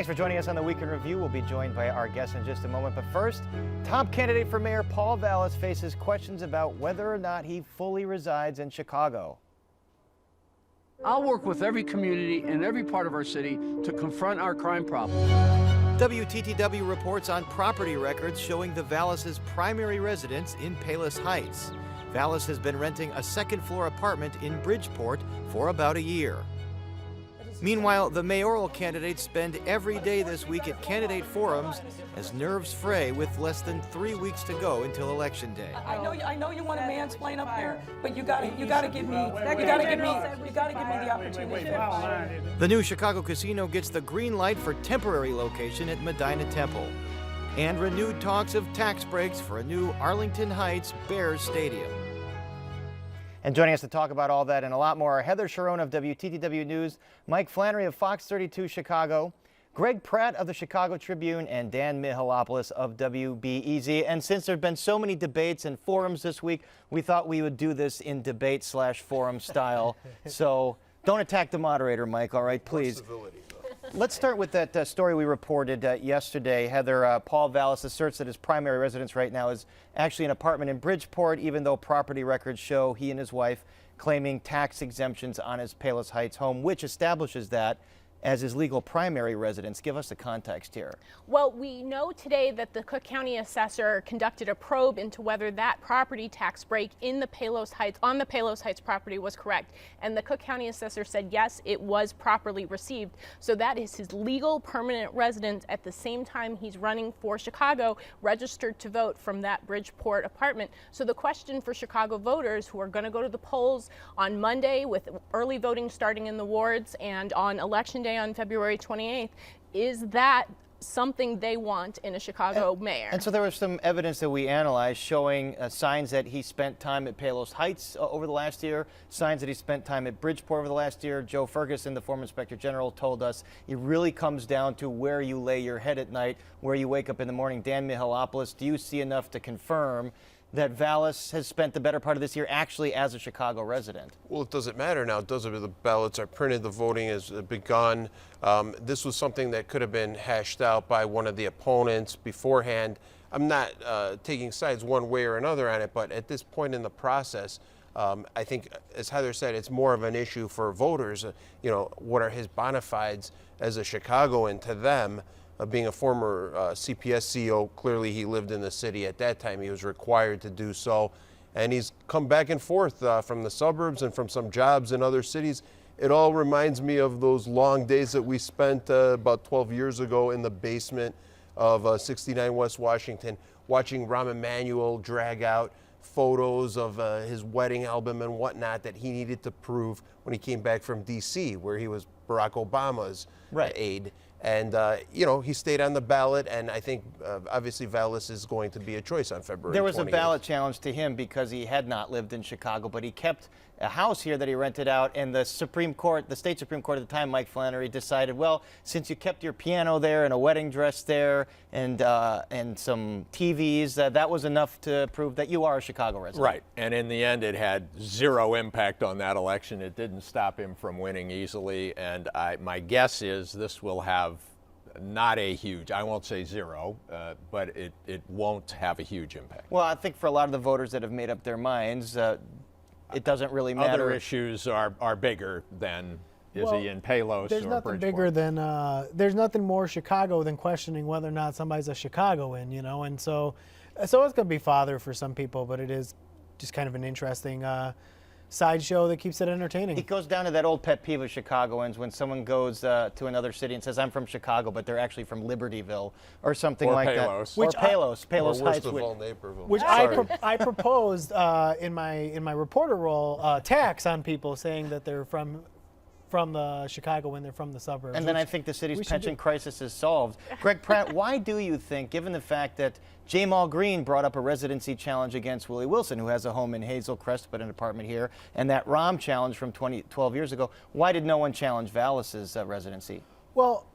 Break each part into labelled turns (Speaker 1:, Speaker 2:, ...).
Speaker 1: Thanks for joining us on the Week in Review. We'll be joined by our guests in just a moment. But first, top candidate for mayor Paul Vallas faces questions about whether or not he fully resides in Chicago.
Speaker 2: I'll work with every community and every part of our city to confront our crime problem.
Speaker 1: WTTW reports on property records showing the Vallas' primary residence in Palos Heights. Vallas has been renting a second-floor apartment in Bridgeport for about a year. Meanwhile, the mayoral candidates spend every day this week at candidate forums as nerves fray with less than 3 weeks to go until Election Day.
Speaker 3: I know you want to mansplain up there, but you gotta give me the opportunity.
Speaker 1: The new Chicago casino gets the green light for temporary location at Medina Temple, and renewed talks of tax breaks for a new Arlington Heights Bears stadium. And joining us to talk about all that and a lot more are Heather Sharon of WTTW News, Mike Flannery of Fox 32 Chicago, Greg Pratt of the Chicago Tribune, and Dan Mihalopoulos of WBEZ. And since there have been so many debates and forums this week, we thought we would do this in debate/forum style. So don't attack the moderator, Mike, all right, please. Let's start with that story we reported yesterday. Heather, Paul Vallas asserts that his primary residence right now is actually an apartment in Bridgeport, even though property records show he and his wife claiming tax exemptions on his Palos Heights home, which establishes that as his legal primary residence. Give us the context here.
Speaker 4: Well, we know today that the Cook County assessor conducted a probe into whether that property tax break in the Palos Heights, on the Palos Heights property, was correct. And the Cook County assessor said, yes, it was properly received. So that is his legal permanent residence at the same time he's running for Chicago, registered to vote from that Bridgeport apartment. So the question for Chicago voters who are going to go to the polls on Monday with early voting starting in the wards and on Election Day on February 28th, is that something they want in a Chicago mayor? And
Speaker 1: so there was some evidence that we analyzed showing signs that he spent time at Palos Heights over the last year, signs that he spent time at Bridgeport over the last year. Joe Ferguson, the former Inspector General, told us it really comes down to where you lay your head at night, where you wake up in the morning. Dan Mihalopoulos, do you see enough to confirm that Vallas has spent the better part of this year actually as a Chicago resident?
Speaker 5: Well, it doesn't matter now, does it? The ballots are printed, the voting has begun. This was something that could have been hashed out by one of the opponents beforehand. I'm not taking sides one way or another on it, but at this point in the process, I think, as Heather said, it's more of an issue for voters. You know, what are his bona fides as a Chicagoan to them? Being a former CPS CEO, clearly he lived in the city at that time. He was required to do so. And he's come back and forth from the suburbs and from some jobs in other cities. It all reminds me of those long days that we spent about 12 years ago in the basement of 69 West Washington, watching Rahm Emanuel drag out photos of his wedding album and whatnot that he needed to prove when he came back from D.C., where he was Barack Obama's aide. And, you know, he stayed on the ballot, and I think, obviously, Vallas is going to be a choice on February 28th.
Speaker 1: There was a ballot challenge to him because he had not lived in Chicago, but he kept a house here that he rented out, and the Supreme Court, the state Supreme Court at the time, Mike Flannery, decided, well, since you kept your piano there and a wedding dress there and some TVs, that was enough to prove that you are a Chicago resident.
Speaker 6: Right, and in the end, it had zero impact on that election. It didn't stop him from winning easily, and my guess is this will have not a huge, I won't say zero, but it won't have a huge impact.
Speaker 1: Well, I think for a lot of the voters that have made up their minds, it doesn't really matter.
Speaker 6: Other issues are bigger than is he in Palos
Speaker 7: there's
Speaker 6: or
Speaker 7: nothing
Speaker 6: Bridgeport?
Speaker 7: bigger than there's nothing more Chicago than questioning whether or not somebody's a Chicagoan, you know. And so it's going to be fodder for some people, but it is just kind of an interesting sideshow that keeps it entertaining.
Speaker 1: It goes down to that old pet peeve of Chicagoans when someone goes to another city and says, I'm from Chicago, but they're actually from Libertyville or something
Speaker 6: or
Speaker 1: like
Speaker 6: Palos.
Speaker 1: that. Or Palos. Palos
Speaker 5: or
Speaker 1: Heights.
Speaker 5: Naperville.
Speaker 7: Which I proposed in my reporter role tax on people saying that they're from the Chicago when they're from the suburbs.
Speaker 1: And then I think the city's pension crisis is solved. Greg Pratt, why do you think, given the fact that Jamal Green brought up a residency challenge against Willie Wilson, who has a home in Hazel Crest but an apartment here, and that Rahm challenge from 12 years ago, why did no one challenge Vallas's residency?
Speaker 7: Well,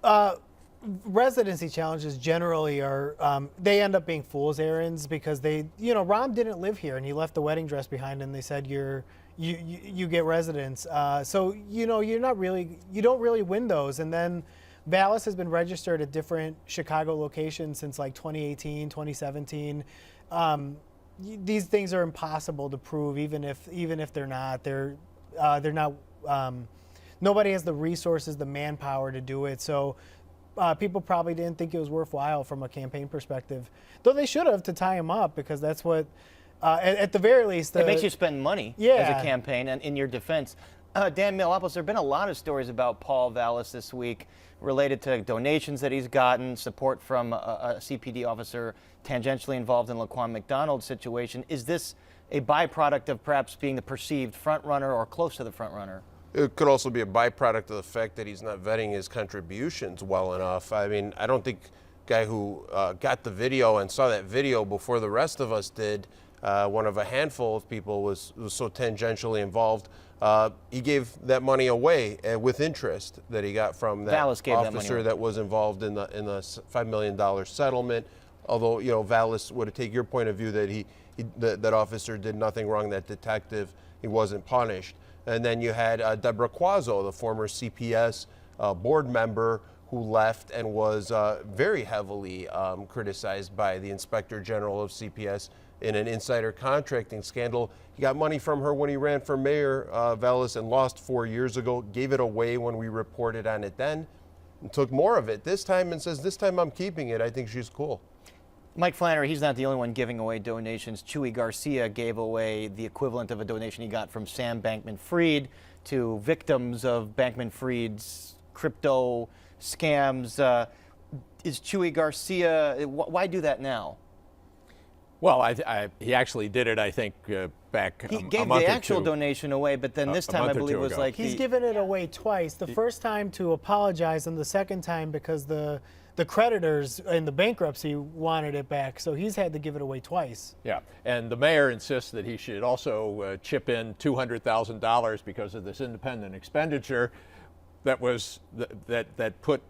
Speaker 7: residency challenges generally are, they end up being fool's errands because Rahm didn't live here and he left the wedding dress behind and they said you get residence. So, you don't really win those. And then Vallas has been registered at different Chicago locations since like 2018, 2017. These things are impossible to prove, even if they're not. They're not. Nobody has the resources, the manpower to do it. So people probably didn't think it was worthwhile from a campaign perspective, though they should have, to tie him up, because that's what, at the very least,
Speaker 8: it makes you spend money as a campaign. And in your defense, Dan Milopoulos, there have been a lot of stories about Paul Vallas this week related to donations that he's gotten, support from a CPD officer tangentially involved in Laquan McDonald's situation. Is this a byproduct of perhaps being the perceived front runner or close to the front runner?
Speaker 5: It could also be a byproduct of the fact that he's not vetting his contributions well enough. I mean, I don't think guy who got the video and saw that video before the rest of us did, one of a handful of people was so tangentially involved. He gave that money away with interest that he got from that officer that was involved in the $5 million settlement. Although, you know, Vallas would take your point of view that that officer did nothing wrong, that detective, he wasn't punished. And then you had Deborah Quazzo, the former CPS board member, who left and was very heavily criticized by the Inspector General of CPS in an insider contracting scandal. He got money from her when he ran for mayor, Vallas, and lost 4 years ago, gave it away when we reported on it then, and took more of it this time and says, this time I'm keeping it. I think she's cool.
Speaker 8: Mike Flannery, he's not the only one giving away donations. Chuy Garcia gave away the equivalent of a donation he got from Sam Bankman-Fried to victims of Bankman-Fried's crypto scams. Is Chuy Garcia, why do that now?
Speaker 6: Well, he actually did it, I think, back a month or two.
Speaker 8: He gave the actual donation away, but then this time I believe it was like
Speaker 7: he's given it away twice. The first time to apologize, and the second time because the creditors in the bankruptcy wanted it back, so he's had to give it away twice.
Speaker 6: Yeah, and the mayor insists that he should also chip in $200,000 because of this independent expenditure that was that put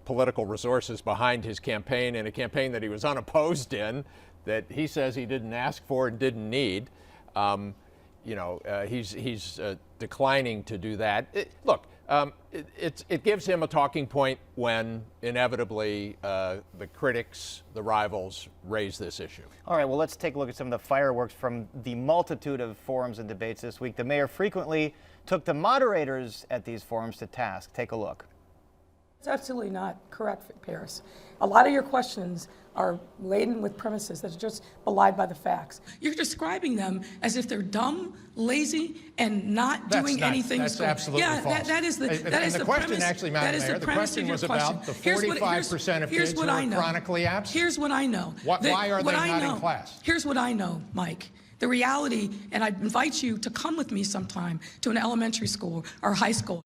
Speaker 6: political resources behind his campaign, in a campaign that he was unopposed in, that he says he didn't ask for and didn't need. He's declining to do that. It gives him a talking point when inevitably the critics, the rivals, raise this issue.
Speaker 8: All right, well, let's take a look at some of the fireworks from the multitude of forums and debates this week. The mayor frequently took the moderators at these forums to task. Take a look.
Speaker 3: It's absolutely not correct, Paris. A lot of your questions are laden with premises that are just belied by the facts. You're describing them as if they're dumb, lazy, and not doing anything.
Speaker 9: That's absolutely false.
Speaker 3: That is the
Speaker 9: question,
Speaker 3: premise,
Speaker 9: actually, Madam Mayor, the question was about the 45% of kids who are chronically absent.
Speaker 3: Here's what I know.
Speaker 9: Why are they not in class?
Speaker 3: Here's what I know, Mike. The reality, and I'd invite you to come with me sometime to an elementary school or high school.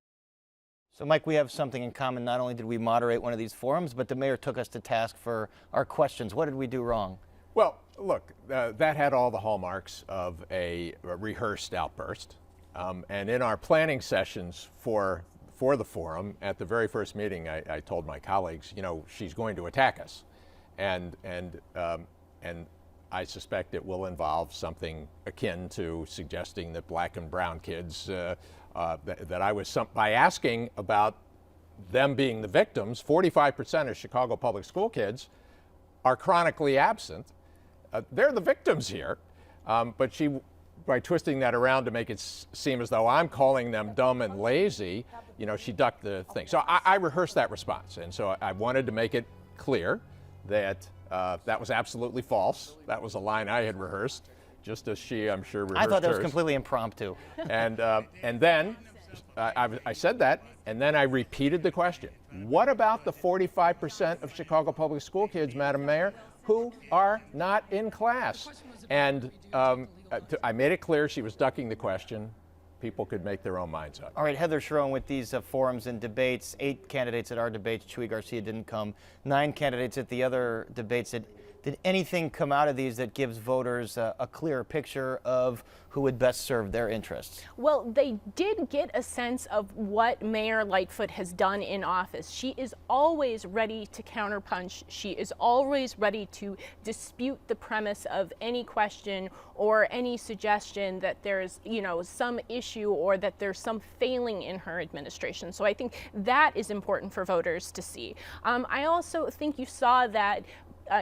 Speaker 8: So, Mike, we have something in common. Not only did we moderate one of these forums, but the mayor took us to task for our questions. What did we do wrong?
Speaker 6: Well, look, that had all the hallmarks of a rehearsed outburst. And in our planning sessions for the forum, at the very first meeting, I told my colleagues, you know, she's going to attack us. And I suspect it will involve something akin to suggesting that black and brown kids that I was by asking about them being the victims. 45% of Chicago public school kids are chronically absent. They're the victims here. But she, by twisting that around to make it seem as though I'm calling them dumb and lazy, you know, she ducked the thing. So I rehearsed that response. And so I wanted to make it clear that that was absolutely false. That was a line I had rehearsed, just as she, I'm sure, rehearsed
Speaker 8: I thought that was
Speaker 6: hers.
Speaker 8: completely impromptu.
Speaker 6: And then I said that, and then I repeated the question. What about the 45% of Chicago public school kids, Madam Mayor, who are not in class? And I made it clear she was ducking the question. People could make their own minds up.
Speaker 8: All right, Heather Sharon, with these forums and debates, 8 candidates at our debates. Chuy Garcia didn't come. 9 candidates at the other debates. Did Did anything come out of these that gives voters a clearer picture of who would best serve their interests?
Speaker 4: Well, they did get a sense of what Mayor Lightfoot has done in office. She is always ready to counterpunch. She is always ready to dispute the premise of any question or any suggestion that there's, some issue or that there's some failing in her administration. So I think that is important for voters to see. I also think you saw that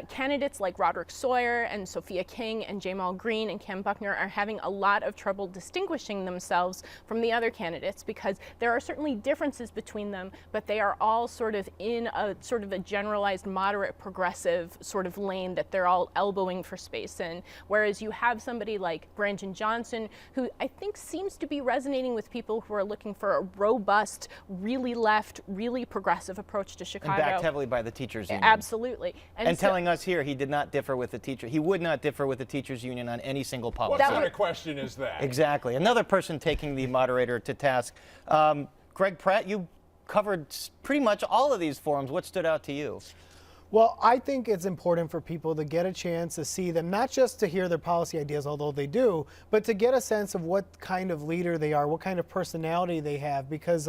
Speaker 4: candidates like Roderick Sawyer and Sophia King and Jamal Green and Cam Buckner are having a lot of trouble distinguishing themselves from the other candidates because there are certainly differences between them, but they are all sort of in a generalized moderate progressive sort of lane that they're all elbowing for space in. Whereas you have somebody like Brandon Johnson, who I think seems to be resonating with people who are looking for a robust, really left, really progressive approach to Chicago.
Speaker 8: And backed heavily by the teachers union.
Speaker 4: Absolutely.
Speaker 8: And telling us here he did not differ with the teacher. He would not differ with the teachers union on any single policy.
Speaker 6: What kind of question is that?
Speaker 8: Exactly. Another person taking the moderator to task. Greg Pratt, you covered pretty much all of these forums. What stood out to you?
Speaker 7: Well, I think it's important for people to get a chance to see them, not just to hear their policy ideas, although they do, but to get a sense of what kind of leader they are, what kind of personality they have, because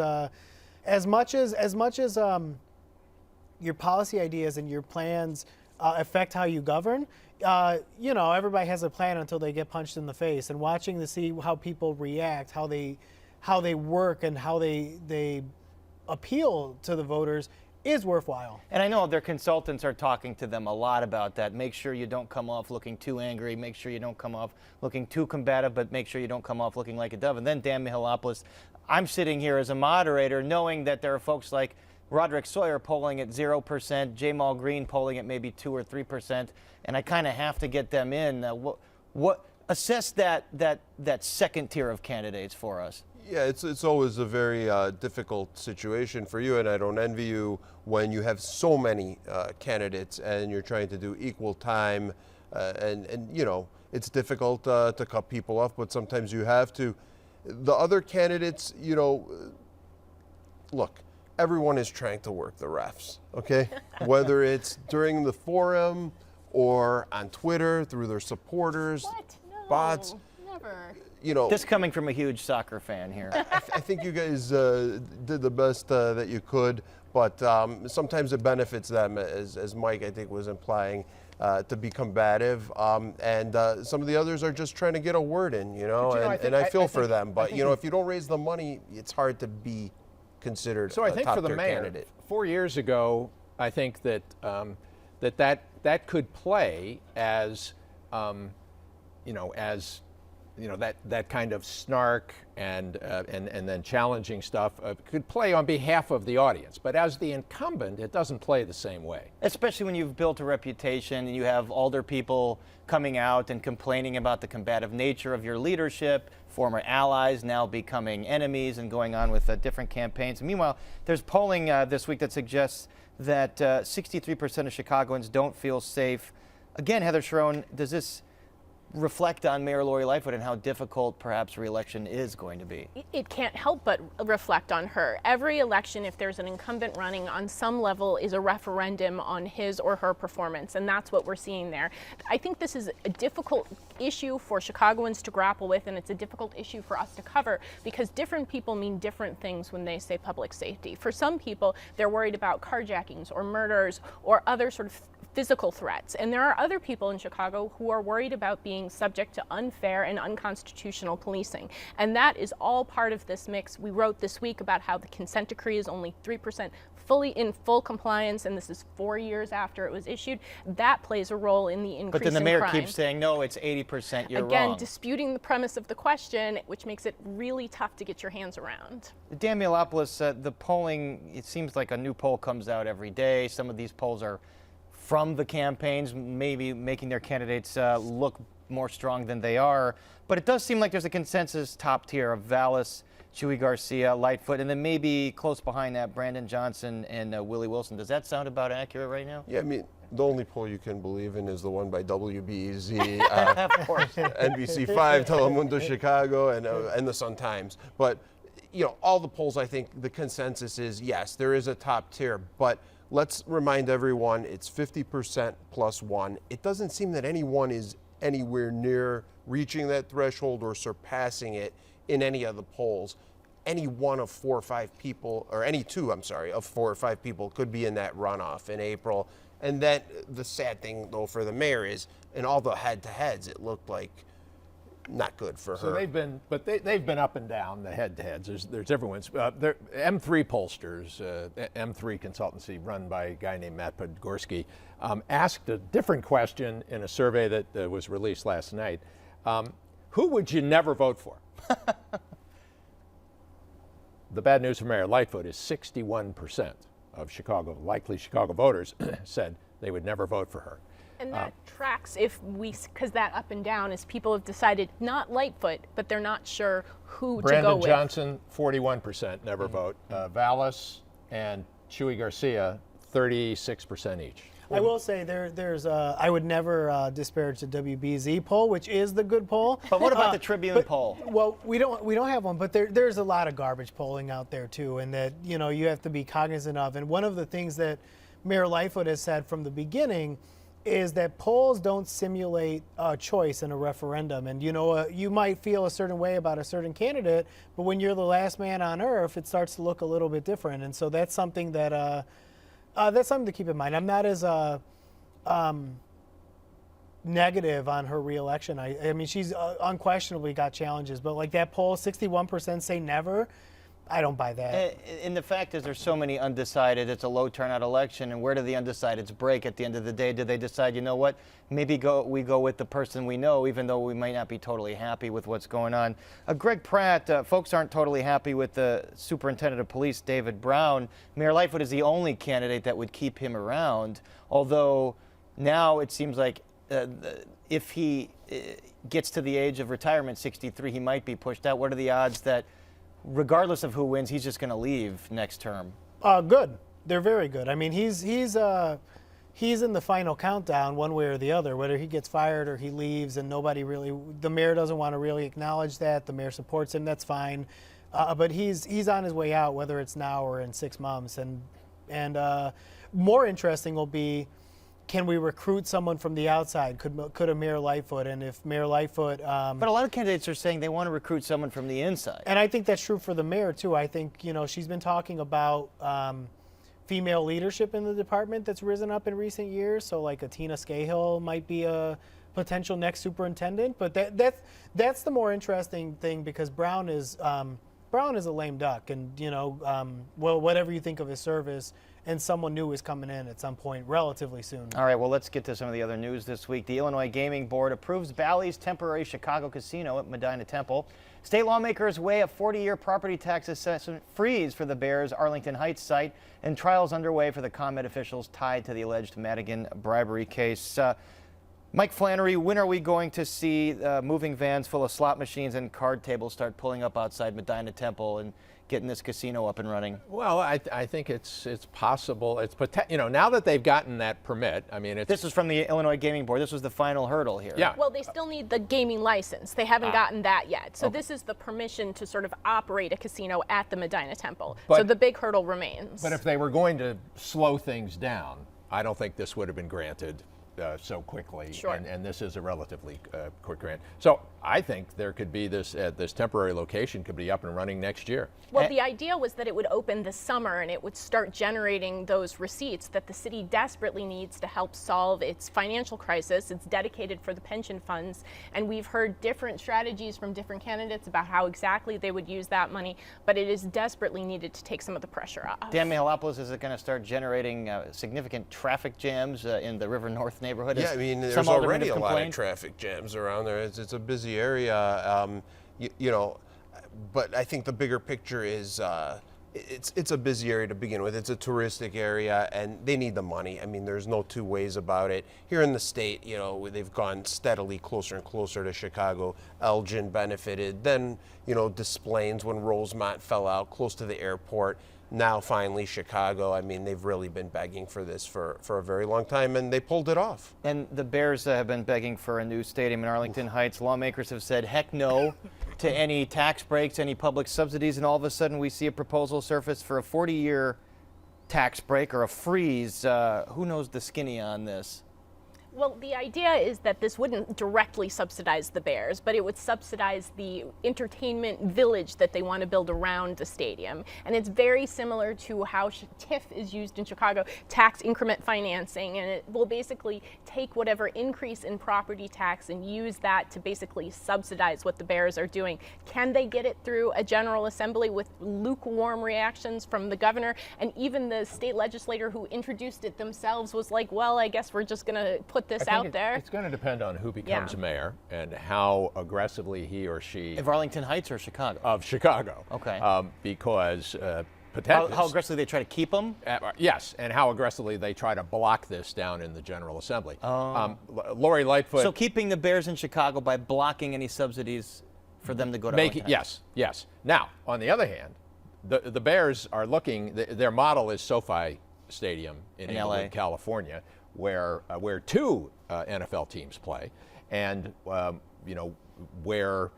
Speaker 7: as much as your policy ideas and your plans affect how you govern, everybody has a plan until they get punched in the face. And watching to see how people react, how they work, and how they appeal to the voters is worthwhile.
Speaker 8: And I know their consultants are talking to them a lot about that. Make sure you don't come off looking too angry. Make sure you don't come off looking too combative, but make sure you don't come off looking like a dove. And then Dan Mihalopoulos, I'm sitting here as a moderator knowing that there are folks like Roderick Sawyer polling at 0%, Jamal Green polling at maybe 2 or 3%, and I kind of have to get them in. What assess that second tier of candidates for us?
Speaker 5: Yeah, it's always a very difficult situation for you, and I don't envy you when you have so many candidates and you're trying to do equal time, and it's difficult to cut people off, but sometimes you have to. The other candidates, look. Everyone is trying to work the refs, okay? Whether it's during the forum or on Twitter through their supporters, bots.
Speaker 4: Never.
Speaker 8: This coming from a huge soccer fan here.
Speaker 5: I think you guys did the best that you could, but sometimes it benefits them, as Mike, I think, was implying, to be combative. And some of the others are just trying to get a word in, and I feel for them. But, if you don't raise the money, it's hard to be considered
Speaker 6: so I think for the mayor,
Speaker 5: candidate.
Speaker 6: 4 years ago, I think that that could play as that kind of snark and then challenging stuff could play on behalf of the audience. But as the incumbent, it doesn't play the same way.
Speaker 8: Especially when you've built a reputation and you have older people coming out and complaining about the combative nature of your leadership, former allies now becoming enemies and going on with different campaigns. Meanwhile, there's polling this week that suggests that 63% of Chicagoans don't feel safe. Again, Heather Sharon, does this reflect on Mayor Lori Lightfoot and how difficult perhaps re-election is going to be?
Speaker 4: It can't help but reflect on her. Every election, if there's an incumbent running on some level, is a referendum on his or her performance, and that's what we're seeing there. I think this is a difficult issue for Chicagoans to grapple with, and it's a difficult issue for us to cover because different people mean different things when they say public safety. For some people, they're worried about carjackings or murders or other sort of physical threats. And there are other people in Chicago who are worried about being subject to unfair and unconstitutional policing. And that is all part of this mix. We wrote this week about how the consent decree is only 3% in full compliance, and this is 4 years after it was issued. That plays a role in the increase in crime.
Speaker 8: But then the mayor keeps saying, no, it's 80%, you're
Speaker 4: Again,
Speaker 8: wrong.
Speaker 4: disputing the premise of the question, which makes it really tough to get your hands around.
Speaker 8: Dan Mihalopoulos, the polling, it seems like a new poll comes out every day. Some of these polls are from the campaigns, maybe making their candidates look more strong than they are. But it does seem like there's a consensus top tier of Vallas, Chuy Garcia, Lightfoot, and then maybe close behind that, Brandon Johnson and Willie Wilson. Does that sound about accurate right now?
Speaker 5: Yeah, I mean, the only poll you can believe in is the one by WBEZ,
Speaker 8: of course.
Speaker 5: NBC5, Telemundo Chicago, and the Sun-Times. But, all the polls, I think the consensus is, yes, there is a top tier. But let's remind everyone it's 50% plus one. It doesn't seem that anyone is anywhere near reaching that threshold or surpassing it in any of the polls. Any one of 4 or 5 people, or any two, I'm sorry, of 4 or 5 people could be in that runoff in April. And then the sad thing, though, for the mayor is, in all the head-to-heads, it looked like not good for her.
Speaker 6: So they've been up and down the head-to-heads. There's everyone's. M3 pollsters, M3 consultancy run by a guy named Matt Podgorski, asked a different question in a survey that was released last night. Who would you never vote for? The bad news for Mayor Lightfoot is 61% of likely Chicago voters said they would never vote for her.
Speaker 4: And that tracks because that up and down is people have decided not Lightfoot, but they're not sure who to go
Speaker 6: Brandon
Speaker 4: with.
Speaker 6: Johnson, 41% never vote. Vallas and Chuy Garcia, 36% each.
Speaker 7: I will say there's I would never disparage the WBZ poll, which is the good poll.
Speaker 8: But what about the Tribune poll?
Speaker 7: Well, we don't have one, but there's a lot of garbage polling out there too, and that you have to be cognizant of. And one of the things that Mayor Lightfoot has said from the beginning is that polls don't simulate choice in a referendum. And you might feel a certain way about a certain candidate, but when you're the last man on earth, it starts to look a little bit different. And so that's something that. That's something to keep in mind. I'm not as negative on her reelection. I mean, she's unquestionably got challenges, but like that poll, 61% say never. I don't buy that.
Speaker 8: And the fact is there's so many undecided. It's a low turnout election, and where do the undecideds break at the end of the day? Do they decide, you know what, maybe we go with the person we know, even though we might not be totally happy with what's going on? Greg Pratt, folks aren't totally happy with the superintendent of police, David Brown. Mayor Lightfoot is the only candidate that would keep him around, although now it seems like if he gets to the age of retirement, 63, he might be pushed out. What are the odds that regardless of who wins, he's just going to leave next term?
Speaker 7: Good. They're very good. I mean, he's in the final countdown one way or the other, whether he gets fired or he leaves, and the mayor doesn't want to really acknowledge that. The mayor supports him. That's fine. But he's on his way out, whether it's now or in 6 months. And more interesting will be, can we recruit someone from the outside? Could a Mayor Lightfoot? And if Mayor Lightfoot...
Speaker 8: but a lot of candidates are saying they want to recruit someone from the inside.
Speaker 7: And I think that's true for the mayor, too. I think, she's been talking about female leadership in the department that's risen up in recent years. So like a Tina Scahill might be a potential next superintendent. But that's the more interesting thing, because Brown is a lame duck. And, whatever you think of his service, and someone new is coming in at some point relatively soon.
Speaker 8: All right, well, let's get to some of the other news this week. The Illinois Gaming Board approves Bally's temporary Chicago casino at Medina Temple. State lawmakers weigh a 40-year property tax assessment freeze for the Bears' Arlington Heights site, and trials underway for the ComEd officials tied to the alleged Madigan bribery case. Mike Flannery, when are we going to see moving vans full of slot machines and card tables start pulling up outside Medina Temple and getting this casino up and running?
Speaker 6: Well, I think it's possible. It's now that they've gotten that permit. I mean,
Speaker 8: this is from the Illinois Gaming Board. This was the final hurdle here.
Speaker 6: Yeah.
Speaker 4: Well, they still need the gaming license. They haven't gotten that yet. So this is the permission to sort of operate a casino at the Medina Temple. So the big hurdle remains.
Speaker 6: But if they were going to slow things down, I don't think this would have been granted so quickly.
Speaker 4: Sure.
Speaker 6: And this is a relatively quick grant. So I think there could be this temporary location could be up and running next year.
Speaker 4: Well, the idea was that it would open this summer and it would start generating those receipts that the city desperately needs to help solve its financial crisis. It's dedicated for the pension funds, and we've heard different strategies from different candidates about how exactly they would use that money, but it is desperately needed to take some of the pressure off.
Speaker 8: Dan Mihalopoulos, is it going to start generating significant traffic jams in the River North neighborhood?
Speaker 5: Yeah, I mean, there's already a lot of traffic jams around there. It's a busy area, but I think the bigger picture is it's a busy area to begin with. It's a touristic area, and they need the money. I mean, there's no two ways about it. Here in the state, they've gone steadily closer and closer to Chicago. Elgin benefited. Then, Des Plaines when Rosemont fell out, close to the airport. Now, finally, Chicago. I mean, they've really been begging for this for a very long time, and they pulled it off.
Speaker 8: And the Bears have been begging for a new stadium in Arlington Heights. Lawmakers have said heck no to any tax breaks, any public subsidies, and all of a sudden we see a proposal surface for a 40-year tax break or a freeze. Who knows the skinny on this?
Speaker 4: Well, the idea is that this wouldn't directly subsidize the Bears, but it would subsidize the entertainment village that they want to build around the stadium. And it's very similar to how TIF is used in Chicago, tax increment financing, and it will basically take whatever increase in property tax and use that to basically subsidize what the Bears are doing. Can they get it through a General Assembly with lukewarm reactions from the governor? And even the state legislator who introduced it themselves was like, well, I guess we're just going to put this out there.
Speaker 6: It's going to depend on who becomes mayor and how aggressively he or she.
Speaker 8: Of Arlington Heights or Chicago?
Speaker 6: Of Chicago.
Speaker 8: Okay.
Speaker 6: Because
Speaker 8: how aggressively they try to keep them?
Speaker 6: Yes, and how aggressively they try to block this down in the General Assembly. Lori Lightfoot.
Speaker 8: So keeping the Bears in Chicago by blocking any subsidies for them to go to Arlington Heights.
Speaker 6: Yes. Now, on the other hand, the Bears are looking. Their model is SoFi Stadium in Inglewood,
Speaker 8: LA,
Speaker 6: California, where two NFL teams play, and where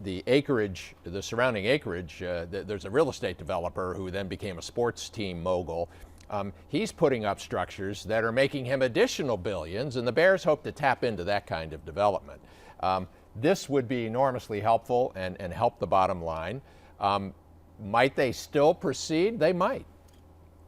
Speaker 6: the acreage, the surrounding acreage, there's a real estate developer who then became a sports team mogul. He's putting up structures that are making him additional billions, and the Bears hope to tap into that kind of development. This would be enormously helpful and help the bottom line. Might they still proceed? They might.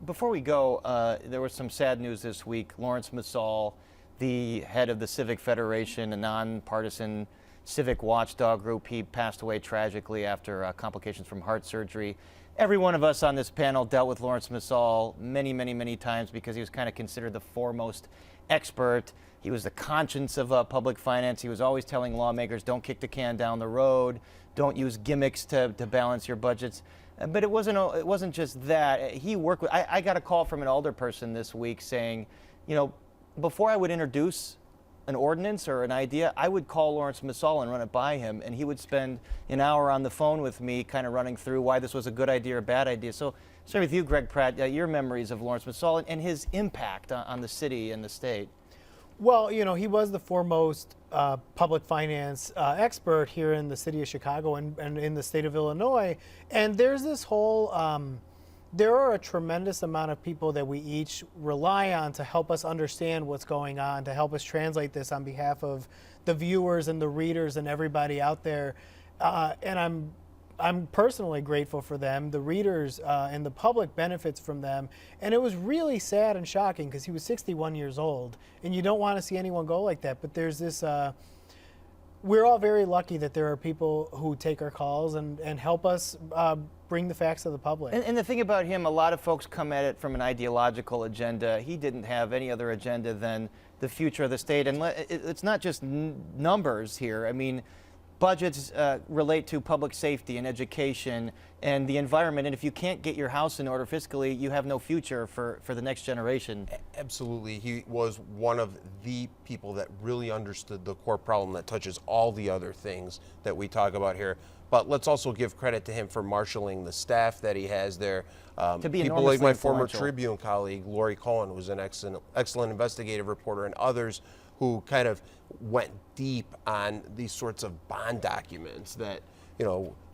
Speaker 8: Before we go, there was some sad news this week. Lawrence Msall, the head of the Civic Federation, a nonpartisan civic watchdog group, he passed away tragically after complications from heart surgery. Every one of us on this panel dealt with Lawrence Msall many, many, many times because he was kind of considered the foremost expert. He was the conscience of public finance. He was always telling lawmakers, don't kick the can down the road, don't use gimmicks to balance your budgets. But it wasn't just that. He worked with, I got a call from an alderperson this week saying, before I would introduce an ordinance or an idea, I would call Lawrence Msall and run it by him, and he would spend an hour on the phone with me kind of running through why this was a good idea or a bad idea. So start with you, Greg Pratt, your memories of Lawrence Msall and his impact on the city and the state.
Speaker 7: Well, he was the foremost public finance expert here in the city of Chicago and in the state of Illinois. And there's this whole, there are a tremendous amount of people that we each rely on to help us understand what's going on, to help us translate this on behalf of the viewers and the readers and everybody out there. And I'm personally grateful for them. The readers and the public benefits from them. And it was really sad and shocking because he was 61 years old. And you don't want to see anyone go like that. But there's this, we're all very lucky that there are people who take our calls and help us bring the facts to the public.
Speaker 8: And the thing about him, a lot of folks come at it from an ideological agenda. He didn't have any other agenda than the future of the state. And it's not just numbers here. I mean, budgets relate to public safety and education and the environment. And if you can't get your house in order fiscally, you have no future for the next generation.
Speaker 5: Absolutely. He was one of the people that really understood the core problem that touches all the other things that we talk about here. But let's also give credit to him for marshaling the staff that he has there.
Speaker 8: To be
Speaker 5: people like my former
Speaker 8: influential.
Speaker 5: Tribune colleague, Lori Cohen, who's an excellent investigative reporter, and others who kind of went deep on these sorts of bond documents that,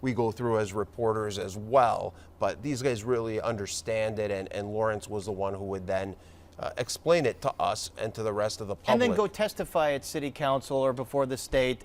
Speaker 5: we go through as reporters as well. But these guys really understand it, and Lawrence was the one who would then explain it to us and to the rest of the public.
Speaker 8: And then go testify at city council or before the state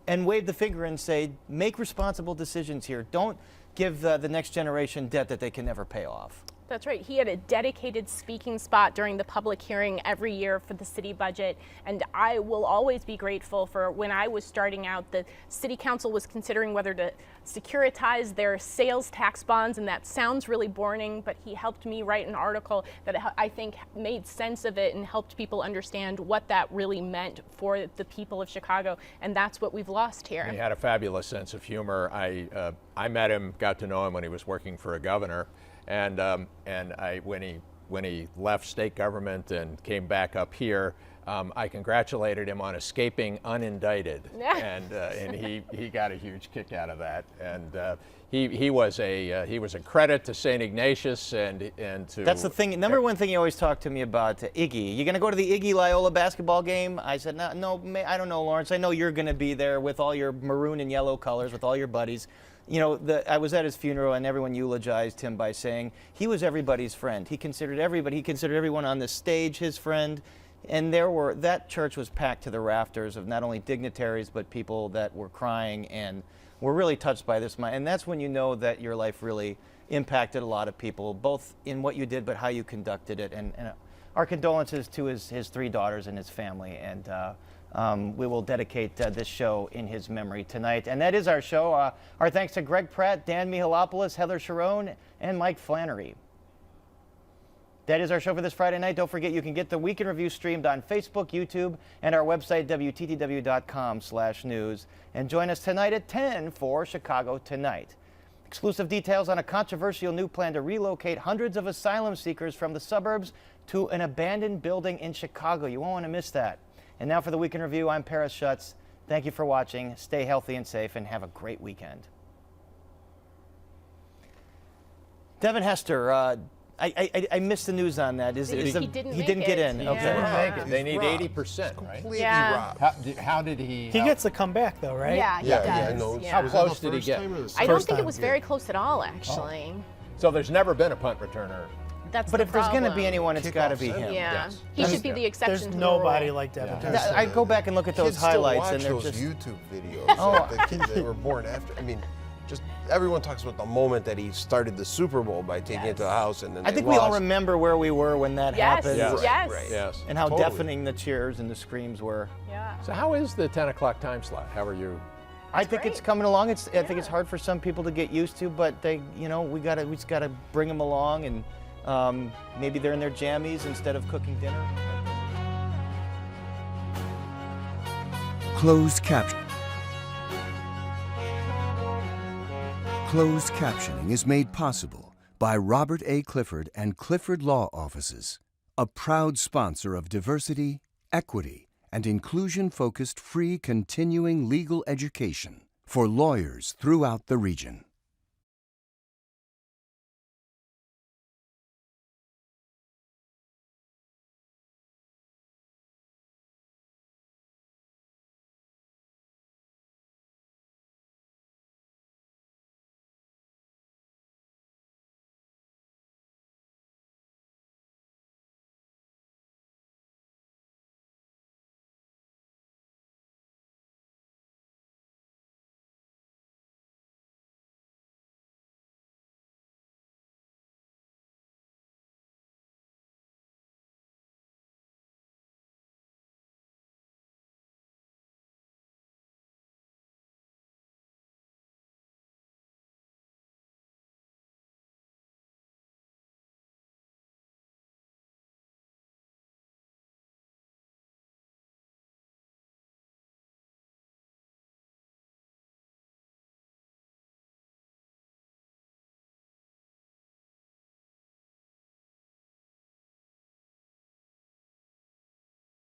Speaker 8: and wave the finger and say, make responsible decisions here. Don't give the next generation debt that they can never pay off.
Speaker 4: That's right. He had a dedicated speaking spot during the public hearing every year for the city budget. And I will always be grateful for when I was starting out, the city council was considering whether to securitize their sales tax bonds. And that sounds really boring, but he helped me write an article that I think made sense of it and helped people understand what that really meant for the people of Chicago. And that's what we've lost here.
Speaker 6: He had a fabulous sense of humor. I met him, got to know him when he was working for a governor. And when he left state government and came back up here, I congratulated him on escaping unindicted, and he got a huge kick out of that. And he was a credit to St. Ignatius and to.
Speaker 8: That's the thing. Number one thing he always talked to me about, Iggy. You gonna go to the Iggy Loyola basketball game? I said, no, I don't know, Lawrence. I know you're gonna be there with all your maroon and yellow colors, with all your buddies. you know, I was at his funeral and everyone eulogized him by saying he was everybody's friend. He considered everyone on the stage his friend. And that church was packed to the rafters of not only dignitaries, but people that were crying and were really touched by this. And that's when you know that your life really impacted a lot of people, both in what you did, but how you conducted it. And our condolences to his 3 daughters and his family. And we will dedicate this show in his memory tonight. And that is our show. Our thanks to Greg Pratt, Dan Mihalopoulos, Heather Sharon, and Mike Flannery. That is our show for this Friday night. Don't forget you can get the Week in Review streamed on Facebook, YouTube, and our website, WTTW.com/news. And join us tonight at 10 for Chicago Tonight. Exclusive details on a controversial new plan to relocate hundreds of asylum seekers from the suburbs to an abandoned building in Chicago. You won't want to miss that. And now for the Week in Review, I'm Paris Schutz. Thank you for watching. Stay healthy and safe, and have a great weekend. Devin Hester, I missed the news on that.
Speaker 4: He didn't
Speaker 8: get in.
Speaker 4: Yeah.
Speaker 8: Okay.
Speaker 6: They need 80%, right?
Speaker 5: Completely
Speaker 4: Yeah.
Speaker 5: robbed.
Speaker 6: How did he?
Speaker 7: He gets to come back though, right?
Speaker 4: Yeah, he
Speaker 5: Yeah,
Speaker 4: does.
Speaker 5: no,
Speaker 4: Yeah.
Speaker 6: How
Speaker 5: was that
Speaker 6: close
Speaker 5: the
Speaker 6: did he
Speaker 5: first
Speaker 6: get?
Speaker 5: time or the
Speaker 4: I
Speaker 5: second?
Speaker 4: don't
Speaker 7: First
Speaker 4: think it
Speaker 7: time.
Speaker 4: was very close at all, actually.
Speaker 6: So there's never been a punt returner.
Speaker 4: That's
Speaker 8: But
Speaker 4: the
Speaker 8: if there's going to be
Speaker 4: problem.
Speaker 8: anyone, it's got to be
Speaker 5: Kickoffs,
Speaker 8: him.
Speaker 4: Yeah,
Speaker 6: Yes.
Speaker 4: he should be the exception
Speaker 7: There's
Speaker 4: to the
Speaker 7: nobody
Speaker 4: rule.
Speaker 7: like Devin
Speaker 6: Yeah.
Speaker 7: Hester.
Speaker 8: I go back and look at those
Speaker 5: Kids still
Speaker 8: highlights,
Speaker 5: watch
Speaker 8: and they're
Speaker 5: those
Speaker 8: just
Speaker 5: YouTube videos.
Speaker 8: Oh.
Speaker 5: Like the kids that were born after. I mean, just everyone talks about the moment that he started the Super Bowl by taking it to the house, and then
Speaker 8: I
Speaker 5: they
Speaker 8: think we all
Speaker 5: lost.
Speaker 8: remember where we were when that
Speaker 4: Yes,
Speaker 8: happened.
Speaker 6: Yes.
Speaker 4: yes.
Speaker 5: Right.
Speaker 6: Yes.
Speaker 8: And how
Speaker 5: Totally.
Speaker 8: deafening the cheers and the screams were.
Speaker 4: Yeah.
Speaker 6: So how is the 10 o'clock time slot? How are you?
Speaker 8: I think it's
Speaker 4: great.
Speaker 8: coming along. I think it's hard for some people to get used to, but we just gotta bring them along, and maybe they're in their jammies instead of cooking dinner.
Speaker 10: Closed caption. Closed captioning is made possible by Robert A. Clifford and Clifford Law Offices, a proud sponsor of diversity, equity, and inclusion-focused free continuing legal education for lawyers throughout the region.